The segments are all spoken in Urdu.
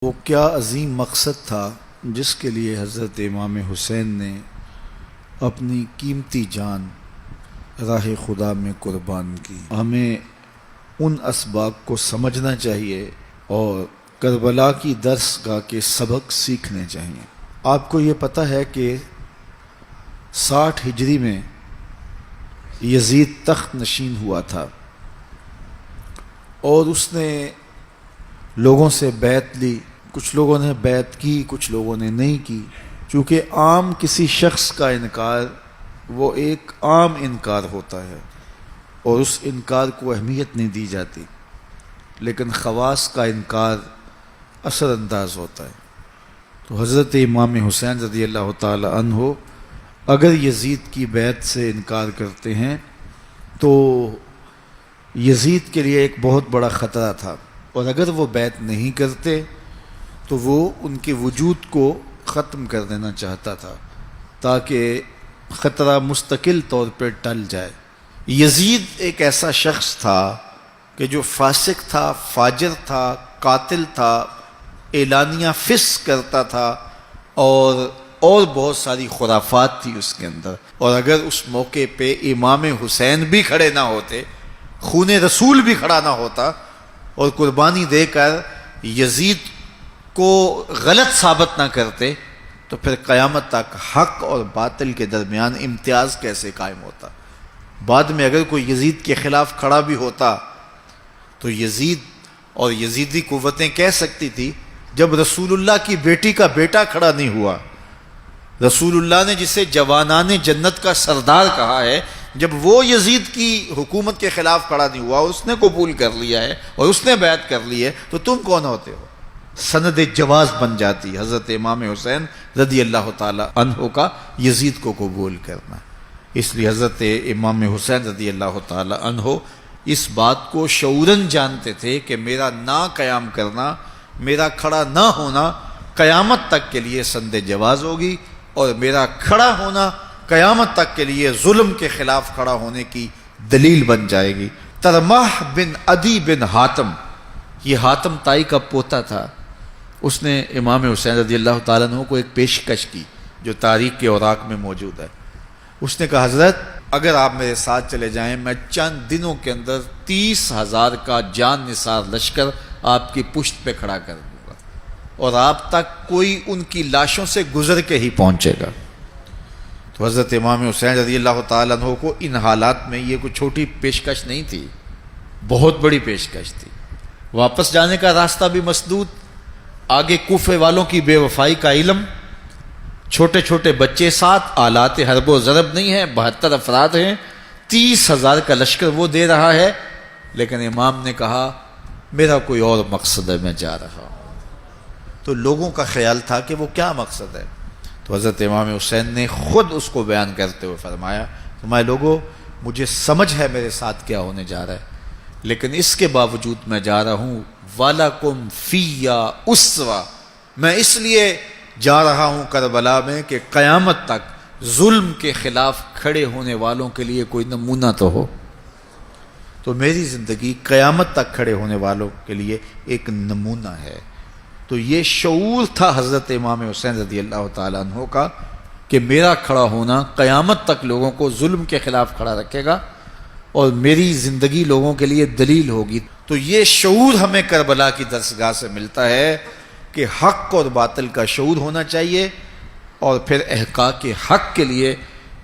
وہ کیا عظیم مقصد تھا جس کے لیے حضرت امام حسین نے اپنی قیمتی جان راہ خدا میں قربان کی۔ ہمیں ان اسباق کو سمجھنا چاہیے اور کربلا کی درس گاہ کے سبق سیکھنے چاہیے۔ آپ کو یہ پتہ ہے کہ 60 ہجری میں یزید تخت نشین ہوا تھا اور اس نے لوگوں سے بیعت لی۔ کچھ لوگوں نے بیعت کی، کچھ لوگوں نے نہیں کی، چونکہ عام کسی شخص کا انکار وہ ایک عام انکار ہوتا ہے اور اس انکار کو اہمیت نہیں دی جاتی، لیکن خواص کا انکار اثر انداز ہوتا ہے۔ تو حضرت امام حسین رضی اللہ تعالی عنہ اگر یزید کی بیعت سے انکار کرتے ہیں تو یزید کے لیے ایک بہت بڑا خطرہ تھا، اور اگر وہ بیعت نہیں کرتے تو وہ ان کے وجود کو ختم کر دینا چاہتا تھا تاکہ خطرہ مستقل طور پر ٹل جائے۔ یزید ایک ایسا شخص تھا کہ جو فاسق تھا، فاجر تھا، قاتل تھا، اعلانیہ فسق کرتا تھا اور بہت ساری خرافات تھی اس کے اندر۔ اور اگر اس موقع پہ امام حسین بھی کھڑے نہ ہوتے، خون رسول بھی کھڑا نہ ہوتا اور قربانی دے کر یزید کو غلط ثابت نہ کرتے تو پھر قیامت تک حق اور باطل کے درمیان امتیاز کیسے قائم ہوتا؟ بعد میں اگر کوئی یزید کے خلاف کھڑا بھی ہوتا تو یزید اور یزیدی قوتیں کہہ سکتی تھی جب رسول اللہ کی بیٹی کا بیٹا کھڑا نہیں ہوا، رسول اللہ نے جسے جوانان جنت کا سردار کہا ہے، جب وہ یزید کی حکومت کے خلاف کھڑا نہیں ہوا، اس نے قبول کر لیا ہے اور اس نے بیعت کر لی ہے، تو تم کون ہوتے ہو؟ سند جواز بن جاتی حضرت امام حسین رضی اللہ تعالی عنہ کا یزید کو قبول کرنا۔ اس لیے حضرت امام حسین رضی اللہ تعالی عنہ اس بات کو شعوراً جانتے تھے کہ میرا نہ قیام کرنا، میرا کھڑا نہ ہونا قیامت تک کے لیے سند جواز ہوگی، اور میرا کھڑا ہونا قیامت تک کے لیے ظلم کے خلاف کھڑا ہونے کی دلیل بن جائے گی۔ ترماح بن عدی بن حاتم، یہ حاتم تائی کا پوتا تھا، اس نے امام حسین رضی اللہ تعالیٰ عنہ کو ایک پیشکش کی جو تاریخ کے اوراق میں موجود ہے۔ اس نے کہا حضرت اگر آپ میرے ساتھ چلے جائیں میں چند دنوں کے اندر 30,000 کا جان نثار لشکر آپ کی پشت پہ کھڑا کر دوں گا اور آپ تک کوئی ان کی لاشوں سے گزر کے ہی پہنچے گا۔ تو حضرت امام حسین رضی اللہ تعالیٰ عنہ کو ان حالات میں یہ کوئی چھوٹی پیشکش نہیں تھی، بہت بڑی پیشکش تھی۔ واپس جانے کا راستہ بھی مسدود، آگے کوفے والوں کی بے وفائی کا علم، چھوٹے چھوٹے بچے ساتھ، آلات حرب و ضرب نہیں ہے، 72 افراد ہیں، 30,000 کا لشکر وہ دے رہا ہے، لیکن امام نے کہا میرا کوئی اور مقصد ہے، میں جا رہا ہوں۔ تو لوگوں کا خیال تھا کہ وہ کیا مقصد ہے؟ تو حضرت امام حسین نے خود اس کو بیان کرتے ہوئے فرمایا لوگوں مجھے سمجھ ہے میرے ساتھ کیا ہونے جا رہا ہے، لیکن اس کے باوجود میں جا رہا ہوں وَلَكُمْ فِيَّا أُسْوَةٌ، میں اس لیے جا رہا ہوں کربلا میں کہ قیامت تک ظلم کے خلاف کھڑے ہونے والوں کے لیے کوئی نمونہ تو ہو۔ تو میری زندگی قیامت تک کھڑے ہونے والوں کے لیے ایک نمونہ ہے۔ تو یہ شعور تھا حضرت امام حسین رضی اللہ تعالیٰ عنہ کا کہ میرا کھڑا ہونا قیامت تک لوگوں کو ظلم کے خلاف کھڑا رکھے گا اور میری زندگی لوگوں کے لیے دلیل ہوگی۔ تو یہ شعور ہمیں کربلا کی درسگاہ سے ملتا ہے کہ حق اور باطل کا شعور ہونا چاہیے، اور پھر احقاق حق کے لیے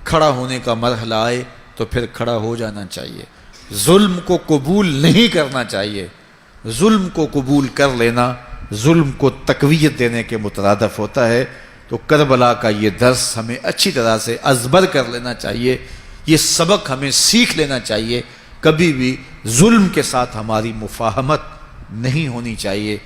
کھڑا ہونے کا مرحلہ آئے تو پھر کھڑا ہو جانا چاہیے۔ ظلم کو قبول نہیں کرنا چاہیے، ظلم کو قبول کر لینا ظلم کو تقویت دینے کے مترادف ہوتا ہے۔ تو کربلا کا یہ درس ہمیں اچھی طرح سے ازبر کر لینا چاہیے، یہ سبق ہمیں سیکھ لینا چاہیے۔ کبھی بھی ظلم کے ساتھ ہماری مفاہمت نہیں ہونی چاہیے۔